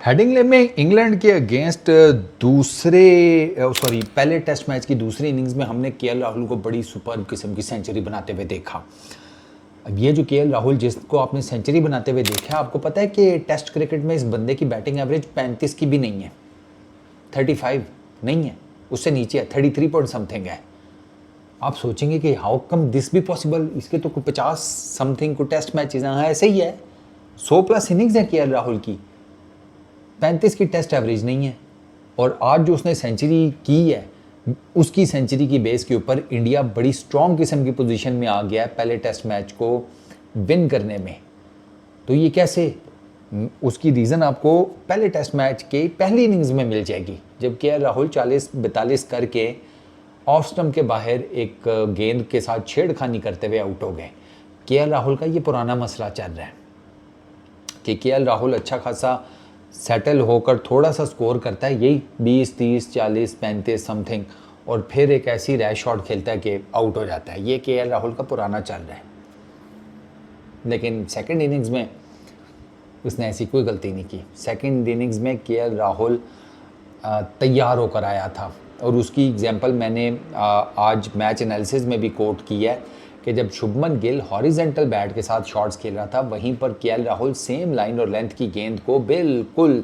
Headingley में England के against पहले टेस्ट मैच की दूसरी इनिंग्स में हमने केएल राहुल को बड़ी सुपर किस्म की सेंचुरी बनाते हुए देखा। अब ये जो केएल राहुल जिसको आपने सेंचुरी बनाते हुए देखा, आपको पता है कि टेस्ट क्रिकेट में इस बंदे की बैटिंग एवरेज 35 की भी नहीं है, 35 नहीं है, उससे नीचे है, 33 पॉइंट समथिंग है। आप सोचेंगे कि हाउ कम दिस भी पॉसिबल, इसके तो 50 समथिंग को टेस्ट मैचेस, हाँ ऐसे ही है, 100+ इनिंग्स है केएल राहुल की, 35 की टेस्ट एवरेज नहीं है। और आज जो उसने सेंचुरी की है, उसकी सेंचुरी की बेस के ऊपर इंडिया बड़ी स्ट्रॉन्ग किस्म की पोजीशन में आ गया है पहले टेस्ट मैच को विन करने में। तो ये कैसे, उसकी रीज़न आपको पहले टेस्ट मैच के पहली इनिंग्स में मिल जाएगी, जब केएल राहुल 40-42 करके ऑफ स्टंप के बाहर एक गेंद के साथ छेड़खानी करते हुए आउट हो गए। केएल राहुल का ये पुराना मसला चल रहा है कि केएल राहुल अच्छा खासा सेटल होकर थोड़ा सा स्कोर करता है, यही 20, 30, 40, 35 समथिंग, और फिर एक ऐसी रैश शॉट खेलता है कि आउट हो जाता है। ये केएल राहुल का पुराना चल रहा है। लेकिन सेकंड इनिंग्स में उसने ऐसी कोई गलती नहीं की। सेकंड इनिंग्स में केएल राहुल तैयार होकर आया था, और उसकी एग्जांपल मैंने आज मैच एनालिसिस में भी कोट की है कि जब शुभमन गिल हॉरिजेंटल बैट के साथ शॉट्स खेल रहा था, वहीं पर केएल राहुल सेम लाइन और लेंथ की गेंद को बिल्कुल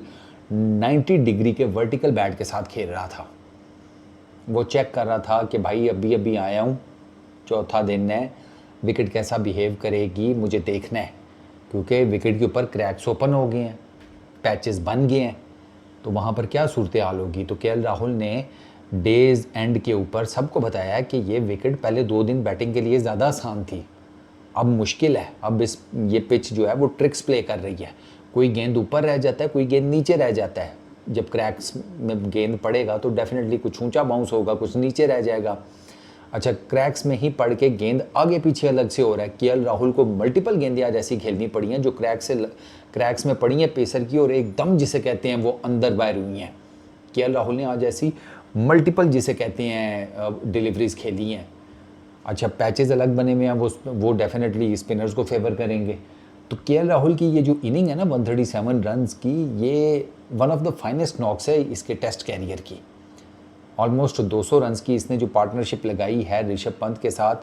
90 डिग्री के वर्टिकल बैट के साथ खेल रहा था। वो चेक कर रहा था कि भाई अभी अभी आया हूँ, चौथा दिन है, विकेट कैसा बिहेव करेगी मुझे देखना है, क्योंकि विकेट के ऊपर क्रैक्स ओपन हो गए हैं, पैचेस बन गए हैं, तो वहाँ पर क्या सूरत हाल होगी। तो केएल राहुल ने डेज एंड के ऊपर सबको बताया कि ये विकेट पहले 2 दिन बैटिंग के लिए ज़्यादा आसान थी, अब मुश्किल है, अब ये पिच जो है वो ट्रिक्स प्ले कर रही है, कोई गेंद ऊपर रह जाता है, कोई गेंद नीचे रह जाता है। जब क्रैक्स में गेंद पड़ेगा तो डेफिनेटली कुछ ऊंचा बाउंस होगा, कुछ नीचे रह जाएगा। अच्छा, क्रैक्स में ही पड़ के गेंद आगे पीछे अलग से हो रहा है। केएल राहुल को मल्टीपल गेंदें आज ऐसी खेलनी पड़ी हैं जो क्रैक्स में पड़ी हैं पेसर की, और एकदम जिसे कहते हैं वो अंदर बाहर हुई हैं। केएल राहुल ने आज ऐसी मल्टीपल जिसे कहते हैं डिलीवरीज खेली हैं। अच्छा, पैचेस अलग बने हुए हैं, वो डेफिनेटली स्पिनर्स को फेवर करेंगे। तो केएल राहुल की ये जो इनिंग है ना 137 रन्स की, ये one of the finest knocks है इसके टेस्ट कैरियर की। ऑलमोस्ट 200 रन्स की इसने जो पार्टनरशिप लगाई है ऋषभ पंत के साथ,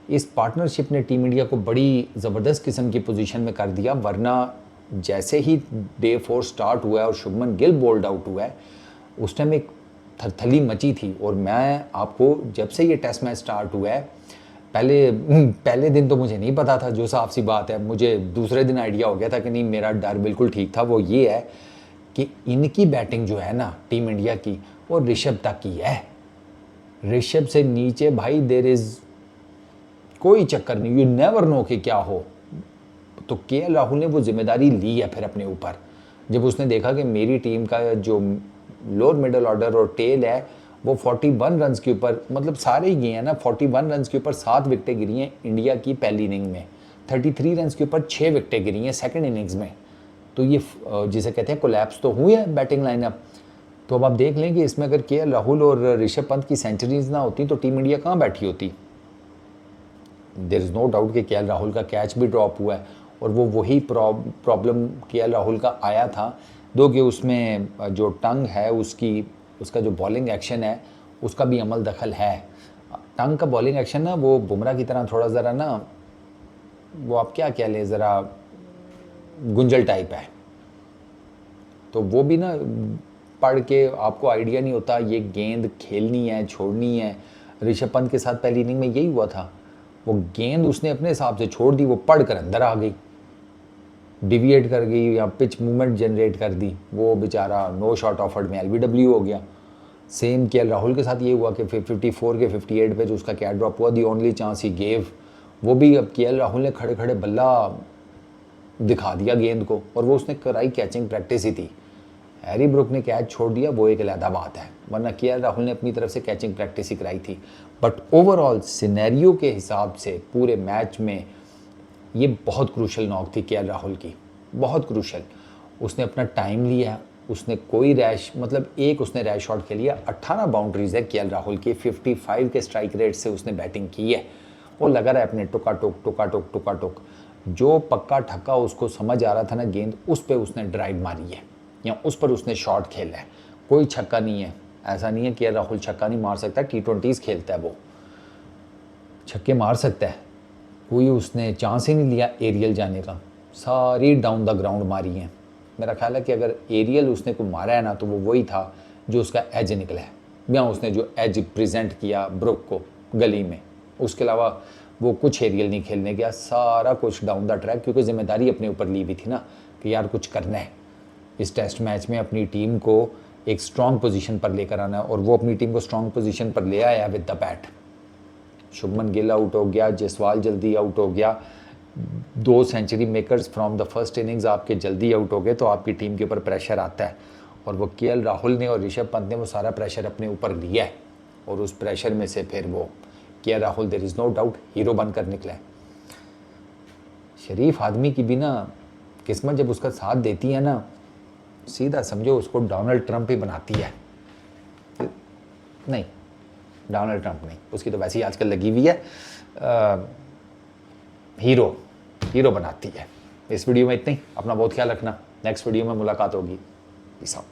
इस पार्टनरशिप ने टीम इंडिया को बड़ी ज़बरदस्त किस्म की पोजीशन में कर दिया। वरना जैसे ही डे 4 स्टार्ट हुआ है और शुभमन गिल बोल्ड आउट हुआ है, उस टाइम एक थरथली मची थी। और मैं आपको जब से ये टेस्ट मैच स्टार्ट हुआ है, पहले दिन तो मुझे नहीं पता था, जो साफ सी बात है, मुझे दूसरे दिन आइडिया हो गया था कि नहीं, मेरा डर बिल्कुल ठीक था। वो ये है कि इनकी बैटिंग जो है ना टीम इंडिया की, वो ऋषभ तक की है। ऋषभ से नीचे भाई देयर इज कोई चक्कर नहीं, यू नेवर नो कि क्या हो। तो केएल राहुल ने वो जिम्मेदारी ली है फिर अपने ऊपर, जब उसने देखा कि मेरी टीम का जो लोअर मिडल ऑर्डर और टेल है वो 41 रन्स के ऊपर, मतलब सारे ही गए हैं ना, 41 रन्स के ऊपर 7 विकेटें गिरी हैं इंडिया की पहली इनिंग में, 33 रन्स के ऊपर 6 विकेटें गिरी हैं सेकंड इनिंग्स में। तो ये जिसे कहते हैं कोलैप्स तो हुई है बैटिंग लाइनअप। तो अब आप देख लें कि इसमें अगर केएल राहुल और ऋषभ पंत की सेंचुरीज ना होती तो टीम इंडिया कहाँ बैठी होती। देयर इज़ नो डाउट कि केएल राहुल का कैच भी ड्रॉप हुआ है, और वो वही प्रॉब्लम केएल राहुल का आया था, दो कि उसमें जो टंग है उसका जो बॉलिंग एक्शन है उसका भी अमल दखल है। टंग का बॉलिंग एक्शन ना वो बुमराह की तरह थोड़ा ज़रा ना, वो आप क्या कह लें, ज़रा गुंजल टाइप है। तो वो भी ना पढ़ के आपको आइडिया नहीं होता ये गेंद खेलनी है छोड़नी है। ऋषभ पंत के साथ पहली इनिंग में यही हुआ था, वो गेंद उसने अपने हिसाब से छोड़ दी, वो पढ़ कर अंदर आ गई, डिविएट कर गई या पिच मूवमेंट जनरेट कर दी, वो बेचारा नो शॉट ऑफर्ड में एलबीडब्ल्यू हो गया। सेम केएल राहुल के साथ ये हुआ कि 54 के 58 पे जो उसका कैच ड्रॉप हुआ, the only chance he gave, वो भी अब केएल राहुल ने खड़े खड़े बल्ला दिखा दिया गेंद को, और वो उसने कराई कैचिंग प्रैक्टिस ही थी। हैरी ब्रुक ने कैच छोड़ दिया वो एक अलग बात है, वरना केएल राहुल ने अपनी तरफ से कैचिंग प्रैक्टिस ही कराई थी। बट ओवरऑल सिनेरियो के हिसाब से पूरे मैच में ये बहुत क्रूशल नॉक थी केएल राहुल की, बहुत क्रूशल। उसने अपना टाइम लिया, उसने कोई रैश, मतलब एक उसने रैश शॉट खेली है। 18 बाउंड्रीज है केएल राहुल की, 55 के स्ट्राइक रेट से उसने बैटिंग की है। वो लगा रहा है अपने टुका टुक जो पक्का ठक्का उसको समझ आ रहा था ना गेंद, उस पे उसने ड्राइव मारी है। या उस पर उसने शॉट खेला है। कोई छक्का नहीं है, ऐसा नहीं है कि राहुल छक्का नहीं मार सकता, T20s खेलता है, वो छक्के मार सकता है, कोई उसने चांस ही नहीं लिया एरियल जाने का, सारी डाउन द ग्राउंड मारी हैं। मेरा ख्याल है कि अगर एरियल उसने को मारा है ना तो वो वही था जो उसका एज निकला है, या उसने जो एज प्रेजेंट किया ब्रुक को गली में, उसके अलावा वो कुछ एरियल नहीं खेलने गया, सारा कुछ डाउन द ट्रैक, क्योंकि जिम्मेदारी अपने ऊपर ली हुई थी ना कि यार कुछ करना है इस टेस्ट मैच में, अपनी टीम को एक स्ट्रॉन्ग पोजीशन पर लेकर आना है, और वो अपनी टीम को स्ट्रॉन्ग पोजीशन पर ले आया with the bat. Shubman Gill out हो गया, जयसवाल जल्दी आउट हो गया, 2 century makers from the first innings आपके जल्दी आउट हो गए, तो आपकी टीम के ऊपर प्रेशर आता है, और वो KL राहुल ने और ऋषभ पंत ने वो सारा प्रेशर अपने ऊपर लिया है, और उस प्रेशर में से फिर वो KL Rahul there is no doubt hero बनकर निकला है। शरीफ आदमी की भी ना किस्मत जब उसका साथ देती है ना, सीधा समझो उसको डोनाल्ड ट्रंप ही बनाती है। नहीं, डोनाल्ड ट्रंप नहीं, उसकी तो वैसे ही आजकल लगी हुई है, हीरो बनाती है। इस वीडियो में इतना ही, अपना बहुत ख्याल रखना, नेक्स्ट वीडियो में मुलाकात होगी। Peace out.